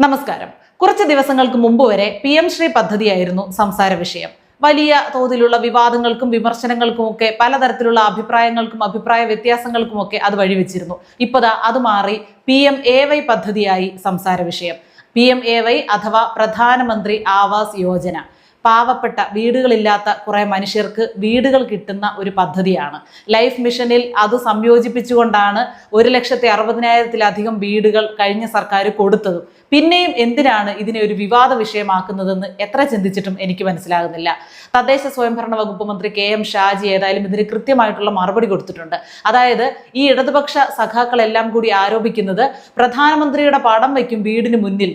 നമസ്കാരം. കുറച്ച് ദിവസങ്ങൾക്ക് മുമ്പ് വരെ PM ശ്രീ പദ്ധതിയായിരുന്നു സംസാര വിഷയം. വലിയ തോതിലുള്ള വിവാദങ്ങൾക്കും വിമർശനങ്ങൾക്കുമൊക്കെ പലതരത്തിലുള്ള അഭിപ്രായ വ്യത്യാസങ്ങൾക്കുമൊക്കെ അത് വഴിവെച്ചിരുന്നു. ഇപ്പതാ അത് മാറി PMAY പദ്ധതിയായി സംസാര വിഷയം. PMAY അഥവാ പ്രധാനമന്ത്രി ആവാസ് യോജന പാവപ്പെട്ട വീടുകളില്ലാത്ത കുറേ മനുഷ്യർക്ക് വീടുകൾ കിട്ടുന്ന ഒരു പദ്ധതിയാണ്. ലൈഫ് മിഷനിൽ അത് സംയോജിപ്പിച്ചുകൊണ്ടാണ് 1,60,000-ത്തിലധികം വീടുകൾ കഴിഞ്ഞ സർക്കാർ കൊടുത്തത്. പിന്നെയും എന്തിനാണ് ഇതിനെ ഒരു വിവാദ വിഷയമാക്കുന്നതെന്ന് എത്ര ചിന്തിച്ചിട്ടും എനിക്ക് മനസ്സിലാകുന്നില്ല. തദ്ദേശ സ്വയംഭരണ വകുപ്പ് മന്ത്രി KM ഷാജി ഏതായാലും ഇതിന് കൃത്യമായിട്ടുള്ള മറുപടി കൊടുത്തിട്ടുണ്ട്. അതായത് ഈ ഇടതുപക്ഷ സഖാക്കളെല്ലാം കൂടി ആരോപിക്കുന്നത് പ്രധാനമന്ത്രിയുടെ പടം വയ്ക്കും വീടിന് മുന്നിൽ,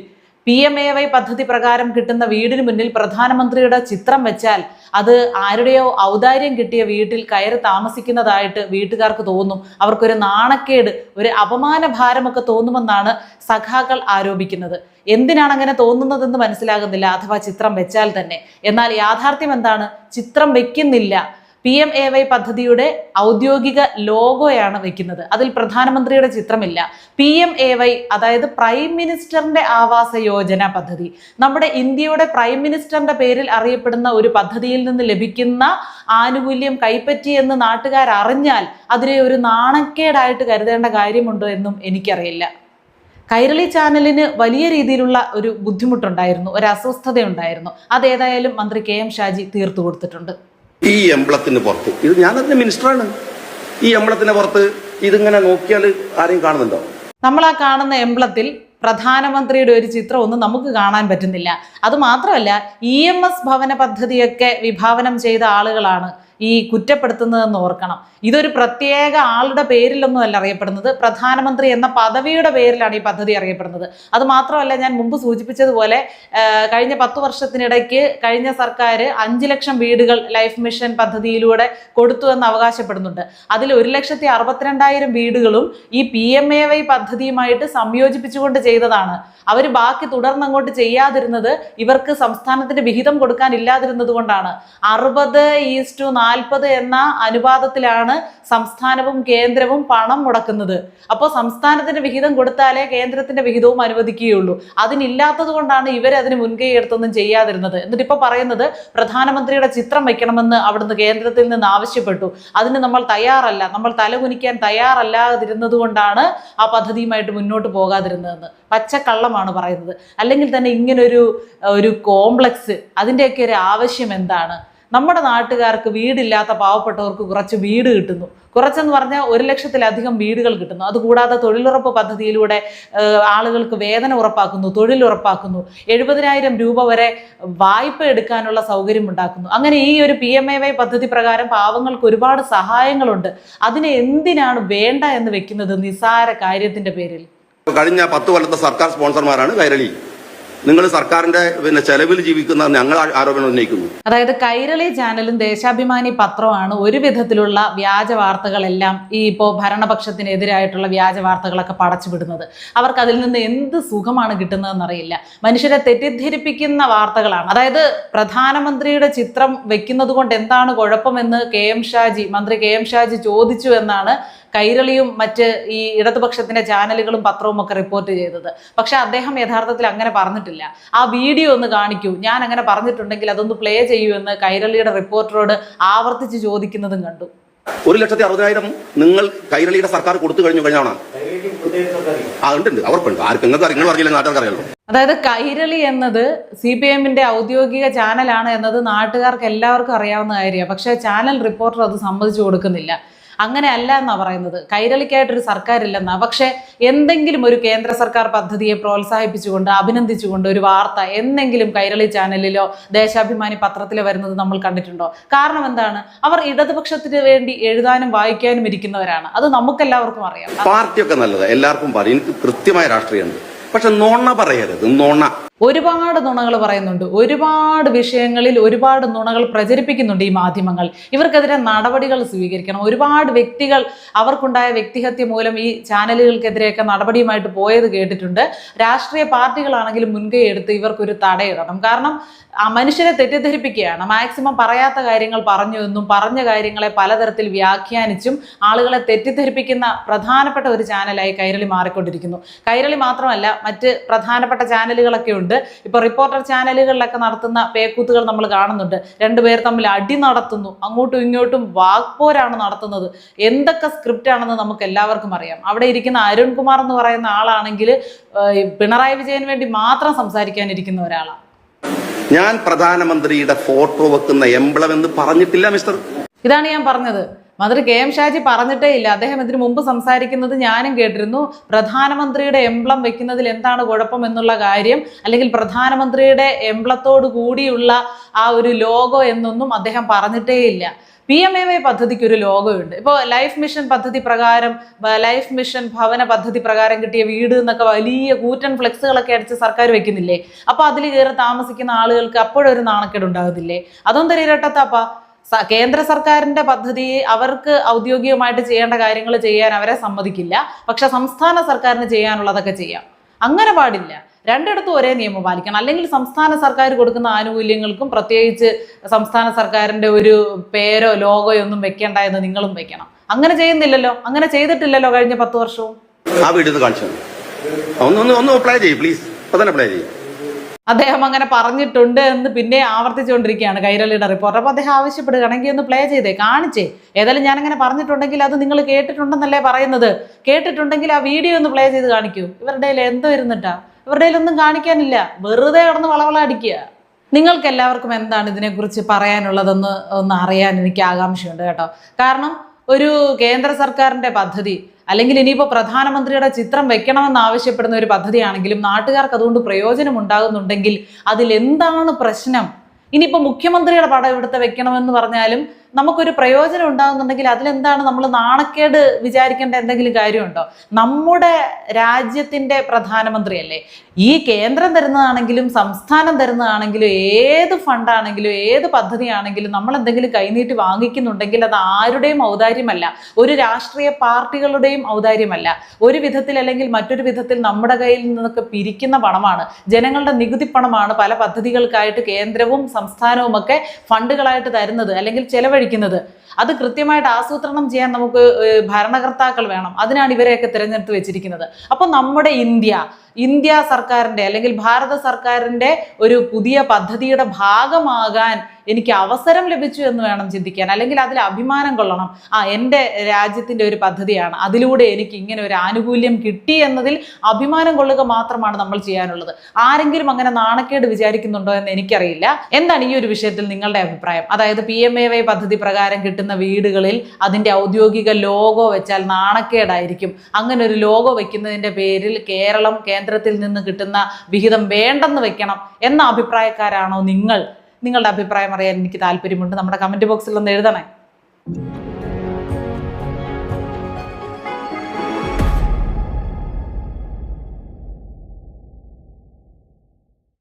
PMAY പദ്ധതി പ്രകാരം കിട്ടുന്ന വീടിന് മുന്നിൽ പ്രധാനമന്ത്രിയുടെ ചിത്രം വെച്ചാൽ അത് ആരുടെയോ ഔദാര്യം കിട്ടിയ വീട്ടിൽ കയറി താമസിക്കുന്നതായിട്ട് വീട്ടുകാർക്ക് തോന്നും, അവർക്കൊരു നാണക്കേട്, ഒരു അപമാന ഭാരമൊക്കെ തോന്നുമെന്നാണ് സഖാക്കൾ ആരോപിക്കുന്നത്. എന്തിനാണ് അങ്ങനെ തോന്നുന്നതെന്ന് മനസ്സിലാകുന്നില്ല, അഥവാ ചിത്രം വെച്ചാൽ തന്നെ. എന്നാൽ യാഥാർത്ഥ്യം എന്താണ്? ചിത്രം വെക്കുന്നില്ല. PMAY പദ്ധതിയുടെ ഔദ്യോഗിക ലോഗോയാണ് വെക്കുന്നത്. അതിൽ പ്രധാനമന്ത്രിയുടെ ചിത്രമില്ല. PMAY അതായത് പ്രൈം മിനിസ്റ്ററിന്റെ ആവാസ യോജന പദ്ധതി, നമ്മുടെ ഇന്ത്യയുടെ പ്രൈം മിനിസ്റ്ററിന്റെ പേരിൽ അറിയപ്പെടുന്ന ഒരു പദ്ധതിയിൽ നിന്ന് ലഭിക്കുന്ന ആനുകൂല്യം കൈപ്പറ്റി എന്ന് നാട്ടുകാർ അറിഞ്ഞാൽ അതിനെ ഒരു നാണക്കേടായിട്ട് കരുതേണ്ട കാര്യമുണ്ടോ എന്നും എനിക്കറിയില്ല. കൈരളി ചാനലിന് വലിയ രീതിയിലുള്ള ഒരു ബുദ്ധിമുട്ടുണ്ടായിരുന്നു, ഒരു അസ്വസ്ഥതയുണ്ടായിരുന്നു. അതേതായാലും മന്ത്രി KM ഷാജി തീർത്തു കൊടുത്തിട്ടുണ്ട്. ഈ എംബ്ലത്തിന് പുറത്ത് ഇത് ഞാനതിന്റെ മിനിസ്റ്ററാണ്. ഈ എംബ്ലത്തിന് പുറത്ത് ഇതിങ്ങനെ നോക്കിയാൽ ആരെയും കാണുന്നുണ്ടോ? നമ്മൾ ആ കാണുന്ന എംബ്ലത്തിൽ പ്രധാനമന്ത്രിയുടെ ഒരു ചിത്രം ഒന്നും നമുക്ക് കാണാൻ പറ്റുന്നില്ല. അത് മാത്രമല്ല, EMS ഭവന പദ്ധതിയൊക്കെ വിഭാവനം ചെയ്ത ആളുകളാണ് ഈ കുറ്റപ്പെടുത്തുന്നതെന്ന് ഓർക്കണം. ഇതൊരു പ്രത്യേക ആളുടെ പേരിലൊന്നും അല്ല അറിയപ്പെടുന്നത്, പ്രധാനമന്ത്രി എന്ന പദവിയുടെ പേരിലാണ് ഈ പദ്ധതി അറിയപ്പെടുന്നത്. അത് മാത്രമല്ല, ഞാൻ മുമ്പ് സൂചിപ്പിച്ചതുപോലെ കഴിഞ്ഞ 10 വർഷത്തിനിടയ്ക്ക് കഴിഞ്ഞ സർക്കാർ 5 ലക്ഷം വീടുകൾ ലൈഫ് മിഷൻ പദ്ധതിയിലൂടെ കൊടുത്തു എന്ന് അവകാശപ്പെടുന്നുണ്ട്. അതിൽ 1,62,000 വീടുകളും ഈ PMAY പദ്ധതിയുമായിട്ട് സംയോജിപ്പിച്ചുകൊണ്ട് ചെയ്തതാണ്. അവർ ബാക്കി തുടർന്നങ്ങോട്ട് ചെയ്യാതിരുന്നത് ഇവർക്ക് സംസ്ഥാനത്തിന്റെ വിഹിതം കൊടുക്കാൻ ഇല്ലാതിരുന്നത് കൊണ്ടാണ്. 60:40 എന്ന അനുപാതത്തിലാണ് സംസ്ഥാനവും കേന്ദ്രവും പണം മുടക്കുന്നത്. അപ്പോൾ സംസ്ഥാനത്തിന്റെ വിഹിതം കൊടുത്താലേ കേന്ദ്രത്തിന്റെ വിഹിതവും അനുവദിക്കുകയുള്ളൂ. അതിനില്ലാത്തത് കൊണ്ടാണ് ഇവരതിന് മുൻകൈ എടുത്തൊന്നും ചെയ്യാതിരുന്നത്. എന്നിട്ട് ഇപ്പൊ പറയുന്നത് പ്രധാനമന്ത്രിയുടെ ചിത്രം വെക്കണമെന്ന് അവിടുന്ന് കേന്ദ്രത്തിൽ നിന്ന് ആവശ്യപ്പെട്ടു. അതിന് നമ്മൾ തയ്യാറല്ല, നമ്മൾ തലകുനിക്കാൻ തയ്യാറല്ലാതിരുന്നത് കൊണ്ടാണ് ആ പദ്ധതിയുമായിട്ട് മുന്നോട്ട് പോകാതിരുന്നതെന്ന് പച്ചക്കള്ളമാണ് പറയുന്നത്. അല്ലെങ്കിൽ തന്നെ ഇങ്ങനൊരു കോംപ്ലക്സ്, അതിൻ്റെയൊക്കെ ഒരു ആവശ്യം എന്താണ്? നമ്മുടെ നാട്ടുകാർക്ക് വീടില്ലാത്ത പാവപ്പെട്ടവർക്ക് കുറച്ച് വീട് കിട്ടുന്നു. കുറച്ചെന്ന് പറഞ്ഞാൽ 1,00,000-ലധികം വീടുകൾ കിട്ടുന്നു. അതുകൂടാതെ തൊഴിലുറപ്പ് പദ്ധതിയിലൂടെ ആളുകൾക്ക് വേതനം ഉറപ്പാക്കുന്നു, തൊഴിൽ ഉറപ്പാക്കുന്നു, 70,000 രൂപ വരെ വായ്പ എടുക്കാനുള്ള സൗകര്യം ഉണ്ടാക്കുന്നു. അങ്ങനെ ഈ ഒരു PMAY പദ്ധതി പ്രകാരം പാവങ്ങൾക്ക് ഒരുപാട് സഹായങ്ങളുണ്ട്. അതിനെ എന്തിനാണ് വേണ്ട എന്ന് വെക്കുന്നത് നിസ്സാര കാര്യത്തിന്റെ പേരിൽ? കഴിഞ്ഞ 10 കൊല്ലത്തെ സർക്കാർ സ്പോൺസർമാരാണ് കൈരളി. നിങ്ങൾ സർക്കാരിന്റെ ചെലവിൽ ജീവിക്കുന്ന ഞങ്ങൾ ആരോപണം ഉന്നയിക്കുന്നു. അതായത് കൈരളി ചാനലും ദേശാഭിമാനി പത്രമാണ് ഒരു വിധത്തിലുള്ള വ്യാജ വാർത്തകളെല്ലാം ഇപ്പോൾ ഭരണപക്ഷത്തിനെതിരായിട്ടുള്ള വ്യാജ വാർത്തകളൊക്കെ പടച്ചുവിടുന്നത്. അവർക്ക് അതിൽ നിന്ന് എന്ത് സുഖമാണ് കിട്ടുന്നതെന്നറിയില്ല. മനുഷ്യരെ തെറ്റിദ്ധരിപ്പിക്കുന്ന വാർത്തകളാണ്. അതായത് പ്രധാനമന്ത്രിയുടെ ചിത്രം വെക്കുന്നത് കൊണ്ട് എന്താണ് കുഴപ്പമെന്ന് മന്ത്രി KM ഷാജി ചോദിച്ചു എന്നാണ് കൈരളിയും മറ്റ് ഈ ഇടതുപക്ഷത്തിന്റെ ചാനലുകളും പത്രവും ഒക്കെ റിപ്പോർട്ട് ചെയ്തത്. പക്ഷെ അദ്ദേഹം യഥാർത്ഥത്തിൽ അങ്ങനെ പറഞ്ഞിട്ടില്ല. ആ വീഡിയോ ഒന്ന് കാണിക്കൂ, ഞാൻ അങ്ങനെ പറഞ്ഞിട്ടുണ്ടെങ്കിൽ അതൊന്ന് പ്ലേ ചെയ്യൂ എന്ന് കൈരളിയുടെ റിപ്പോർട്ടറോട് ആവർത്തിച്ച് ചോദിക്കുന്നതും കണ്ടു. 1,60,000 നിങ്ങൾ കൈരളിയുടെ സർക്കാർ കൊടുത്തു കഴിഞ്ഞാണ്. ഉണ്ട്, അവർക്കുണ്ട്. ആർക്കും നിങ്ങൾ പറഞ്ഞില്ല, നാട്ടുകാർക്ക് അറിയാലോ. അതായത് കൈരളി എന്നത് CPM-ന്റെ ഔദ്യോഗിക ചാനലാണ് എന്നത് നാട്ടുകാർക്ക് എല്ലാവർക്കും അറിയാവുന്ന കാര്യമാണ്. പക്ഷെ ചാനൽ റിപ്പോർട്ടർ അത് സമ്മതിച്ചു കൊടുക്കുന്നില്ല. അങ്ങനെ അല്ല എന്നാ പറയുന്നത്. കൈരളിക്കായിട്ടൊരു സർക്കാരില്ലെന്നാ. പക്ഷെ എന്തെങ്കിലും ഒരു കേന്ദ്ര സർക്കാർ പദ്ധതിയെ പ്രോത്സാഹിപ്പിച്ചുകൊണ്ട് അഭിനന്ദിച്ചുകൊണ്ട് ഒരു വാർത്ത എന്നെങ്കിലും കൈരളി ചാനലിലോ ദേശാഭിമാനി പത്രത്തിലോ വരുന്നത് നമ്മൾ കണ്ടിട്ടുണ്ടോ? കാരണം എന്താണ്? അവർ ഇടതുപക്ഷത്തിന് വേണ്ടി എഴുതാനും വായിക്കാനും ഇരിക്കുന്നവരാണ്. അത് നമുക്കെല്ലാവർക്കും അറിയാം. പാർട്ടിയൊക്കെ നല്ലത്, എല്ലാവർക്കും പറയും, എനിക്ക് കൃത്യമായ രാഷ്ട്രീയമുണ്ട്. പക്ഷെ നോണ പറയരുത്. നോണ ഒരുപാട് നുണകൾ പറയുന്നുണ്ട്, ഒരുപാട് വിഷയങ്ങളിൽ ഒരുപാട് നുണകൾ പ്രചരിപ്പിക്കുന്നുണ്ട് ഈ മാധ്യമങ്ങൾ. ഇവർക്കെതിരെ നടപടികൾ സ്വീകരിക്കണം. ഒരുപാട് വ്യക്തികൾ അവർക്കുണ്ടായ വ്യക്തിഹത്യ മൂലം ഈ ചാനലുകൾക്കെതിരെയൊക്കെ നടപടിയുമായിട്ട് പോയത് കേട്ടിട്ടുണ്ട്. രാഷ്ട്രീയ പാർട്ടികളാണെങ്കിലും മുൻകൈ എടുത്ത് ഇവർക്കൊരു തടയിടണം. കാരണം ആ മനുഷ്യരെ തെറ്റിദ്ധരിപ്പിക്കുകയാണ്. മാക്സിമം പറയാത്ത കാര്യങ്ങൾ പറഞ്ഞു എന്നും പറഞ്ഞ കാര്യങ്ങളെ പലതരത്തിൽ വ്യാഖ്യാനിച്ചും ആളുകളെ തെറ്റിദ്ധരിപ്പിക്കുന്ന പ്രധാനപ്പെട്ട ഒരു ചാനലായി കൈരളി മാറിക്കൊണ്ടിരിക്കുന്നു. കൈരളി മാത്രമല്ല, മറ്റ് പ്രധാനപ്പെട്ട ചാനലുകളൊക്കെ ഉണ്ട്. ഇപ്പൊ റിപ്പോർട്ടർ ചാനലുകളിലൊക്കെ നടത്തുന്ന പേക്കൂത്തുകൾ നമ്മൾ കാണുന്നുണ്ട്. രണ്ടുപേർ തമ്മിൽ അടി നടത്തുന്നു, അങ്ങോട്ടും ഇങ്ങോട്ടും വാക്പോരാണ് നടത്തുന്നത്. എന്തൊക്കെ സ്ക്രിപ്റ്റ് ആണെന്ന് നമുക്ക് എല്ലാവർക്കും അറിയാം. അവിടെ ഇരിക്കുന്ന അരുൺകുമാർ എന്ന് പറയുന്ന ആളാണെങ്കിൽ പിണറായി വിജയന് വേണ്ടി മാത്രം സംസാരിക്കാനിരിക്കുന്ന ഒരാളാണ്. ഞാൻ പ്രധാനമന്ത്രിയുടെ ഫോട്ടോ വെക്കുന്ന എംബ്ലം എന്ന് പറഞ്ഞിട്ടില്ല മിസ്റ്റർ. ഇതാണ് ഞാൻ പറഞ്ഞത്. മന്ത്രി കെ എം ഷാജി പറഞ്ഞിട്ടേ ഇല്ല. അദ്ദേഹം ഇതിനു മുമ്പ് സംസാരിക്കുന്നത് ഞാനും കേട്ടിരുന്നു. പ്രധാനമന്ത്രിയുടെ എംബ്ലം വെക്കുന്നതിൽ എന്താണ് കുഴപ്പം എന്നുള്ള കാര്യം, അല്ലെങ്കിൽ പ്രധാനമന്ത്രിയുടെ എംബ്ലത്തോടു കൂടിയുള്ള ആ ഒരു ലോഗോ എന്നൊന്നും അദ്ദേഹം പറഞ്ഞിട്ടേ ഇല്ല. PMAY പദ്ധതിക്ക് ഒരു ലോഗോ ഉണ്ട്. ഇപ്പോൾ ലൈഫ് മിഷൻ പദ്ധതി പ്രകാരം, ലൈഫ് മിഷൻ ഭവന പദ്ധതി പ്രകാരം കിട്ടിയ വീട് എന്നൊക്കെ വലിയ കൂറ്റൻ ഫ്ലെക്സുകളൊക്കെ അടിച്ച് സർക്കാർ വെക്കുന്നില്ലേ? അപ്പൊ അതിൽ കയറി താമസിക്കുന്ന ആളുകൾക്ക് അപ്പോഴൊരു നാണക്കേട് ഉണ്ടാകുന്നില്ലേ? അതൊന്നും ഇരട്ടത്താപ്പാ. കേന്ദ്ര സർക്കാരിന്റെ പദ്ധതി അവർക്ക് ഔദ്യോഗികമായിട്ട് ചെയ്യേണ്ട കാര്യങ്ങൾ ചെയ്യാൻ അവരെ സമ്മതിക്കില്ല. പക്ഷെ സംസ്ഥാന സർക്കാരിന് ചെയ്യാനുള്ളതൊക്കെ ചെയ്യാം. അങ്ങനെ പാടില്ല. രണ്ടിടത്തും ഒരേ നിയമം പാലിക്കണം. അല്ലെങ്കിൽ സംസ്ഥാന സർക്കാർ കൊടുക്കുന്ന ആനുകൂല്യങ്ങൾക്കും പ്രത്യേകിച്ച് സംസ്ഥാന സർക്കാരിന്റെ ഒരു പേരോ ലോഗോയോ ഒന്നും വെക്കേണ്ട എന്ന് നിങ്ങളും വെക്കണം. അങ്ങനെ ചെയ്യുന്നില്ലല്ലോ, അങ്ങനെ ചെയ്തിട്ടില്ലല്ലോ കഴിഞ്ഞ 10 വർഷവും. ആ വീഡിയോ കാണിച്ചു ഒന്ന് അപ്ലൈ ചെയ്യ് പ്ലീസ്. അപ്ലൈ ചെയ്യ്. അദ്ദേഹം അങ്ങനെ പറഞ്ഞിട്ടുണ്ട് എന്ന് പിന്നെ ആവർത്തിച്ചുകൊണ്ടിരിക്കുകയാണ് കൈരളിയുടെ റിപ്പോർട്ടർ. അപ്പോൾ അദ്ദേഹം ആവശ്യപ്പെടുകയാണെങ്കിൽ ഒന്ന് പ്ലേ ചെയ്തേ, കാണിച്ചേ. ഏതായാലും ഞാനങ്ങനെ പറഞ്ഞിട്ടുണ്ടെങ്കിൽ അത് നിങ്ങൾ കേട്ടിട്ടുണ്ടെന്നല്ലേ പറയുന്നത്. കേട്ടിട്ടുണ്ടെങ്കിൽ ആ വീഡിയോ ഒന്ന് പ്ലേ ചെയ്ത് കാണിക്കൂ. ഇവരുടെ എന്തോ ഇരുന്നിട്ടാ? ഇവരുടെ ഒന്നും കാണിക്കാനില്ല, വെറുതെ കിടന്ന് വളവള അടിക്കുക. നിങ്ങൾക്ക് എല്ലാവർക്കും എന്താണ് ഇതിനെക്കുറിച്ച് പറയാനുള്ളതെന്ന് ഒന്ന് അറിയാൻ എനിക്ക് ആകാംക്ഷയുണ്ട് കേട്ടോ. കാരണം ഒരു കേന്ദ്ര സർക്കാരിന്റെ പദ്ധതി, അല്ലെങ്കിൽ ഇനിയിപ്പോൾ പ്രധാനമന്ത്രിയുടെ ചിത്രം വെക്കണമെന്ന് ആവശ്യപ്പെടുന്ന ഒരു പദ്ധതിയാണെങ്കിലും നാട്ടുകാർക്ക് അതുകൊണ്ട് പ്രയോജനം ഉണ്ടാകുന്നുണ്ടെങ്കിൽ അതിലെന്താണ് പ്രശ്നം? ഇനിയിപ്പോൾ മുഖ്യമന്ത്രിയുടെ പടം ഇവിടുത്തെ വെക്കണമെന്ന് പറഞ്ഞാലും നമുക്കൊരു പ്രയോജനം ഉണ്ടാകുന്നുണ്ടെങ്കിൽ അതിലെന്താണ് നമ്മൾ നാണക്കേട് വിചാരിക്കേണ്ട എന്തെങ്കിലും കാര്യമുണ്ടോ? നമ്മുടെ രാജ്യത്തിൻ്റെ പ്രധാനമന്ത്രിയല്ലേ. ഈ കേന്ദ്രം തരുന്നതാണെങ്കിലും സംസ്ഥാനം തരുന്നതാണെങ്കിലും ഏത് ഫണ്ടാണെങ്കിലും ഏത് പദ്ധതിയാണെങ്കിലും നമ്മൾ എന്തെങ്കിലും കൈനീട്ടി വാങ്ങിക്കുന്നുണ്ടെങ്കിൽ അത് ആരുടെയും ഔദാര്യമല്ല, ഒരു രാഷ്ട്രീയ പാർട്ടികളുടെയും ഔദാര്യമല്ല. ഒരു വിധത്തിൽ അല്ലെങ്കിൽ മറ്റൊരു വിധത്തിൽ നമ്മുടെ കയ്യിൽ നിന്നൊക്കെ പിരിക്കുന്ന പണമാണ്, ജനങ്ങളുടെ നികുതി പണമാണ് പല പദ്ധതികൾക്കായിട്ട് കേന്ദ്രവും സംസ്ഥാനവും ഒക്കെ ഫണ്ടുകളായിട്ട് തരുന്നത് അല്ലെങ്കിൽ ചെലവഴിക്കുന്നത്. അത് കൃത്യമായിട്ട് ആസൂത്രണം ചെയ്യാൻ നമുക്ക് ഭരണകർത്താക്കൾ വേണം. അതിനാണ് ഇവരെയൊക്കെ തിരഞ്ഞെടുത്ത് വെച്ചിരിക്കുന്നത്. അപ്പോൾ നമ്മുടെ ഇന്ത്യ സർക്കാരിൻ്റെ അല്ലെങ്കിൽ ഭാരത സർക്കാരിൻ്റെ ഒരു പുതിയ പദ്ധതിയുടെ ഭാഗമാകാൻ എനിക്ക് അവസരം ലഭിച്ചു എന്ന് വേണം ചിന്തിക്കാൻ. അല്ലെങ്കിൽ അതിൽ അഭിമാനം കൊള്ളണം. എൻ്റെ രാജ്യത്തിൻ്റെ ഒരു പദ്ധതിയാണ്, അതിലൂടെ എനിക്ക് ഇങ്ങനെ ഒരു ആനുകൂല്യം കിട്ടി എന്നതിൽ അഭിമാനം കൊള്ളുക മാത്രമാണ് നമ്മൾ ചെയ്യാനുള്ളത്. ആരെങ്കിലും അങ്ങനെ നാണക്കേട് വിചാരിക്കുന്നുണ്ടോ എന്ന് എനിക്കറിയില്ല. എന്താണ് ഈ ഒരു വിഷയത്തിൽ നിങ്ങളുടെ അഭിപ്രായം? അതായത് PMAY പദ്ധതി പ്രകാരം കിട്ടുന്ന വീടുകളിൽ അതിൻ്റെ ഔദ്യോഗിക ലോഗോ വെച്ചാൽ നാണക്കേടായിരിക്കും. അങ്ങനെ ഒരു ലോഗോ വെക്കുന്നതിൻ്റെ പേരിൽ കേരളം കേന്ദ്രത്തിൽ നിന്ന് കിട്ടുന്ന വിഹിതം വേണ്ടെന്ന് വെക്കണം എന്ന അഭിപ്രായക്കാരാണോ നിങ്ങൾ? നിങ്ങളുടെ അഭിപ്രായം അറിയാൻ എനിക്ക് താല്പര്യമുണ്ട്. നമ്മുടെ കമന്റ് ബോക്സിൽ ഒന്ന് എഴുതണേ.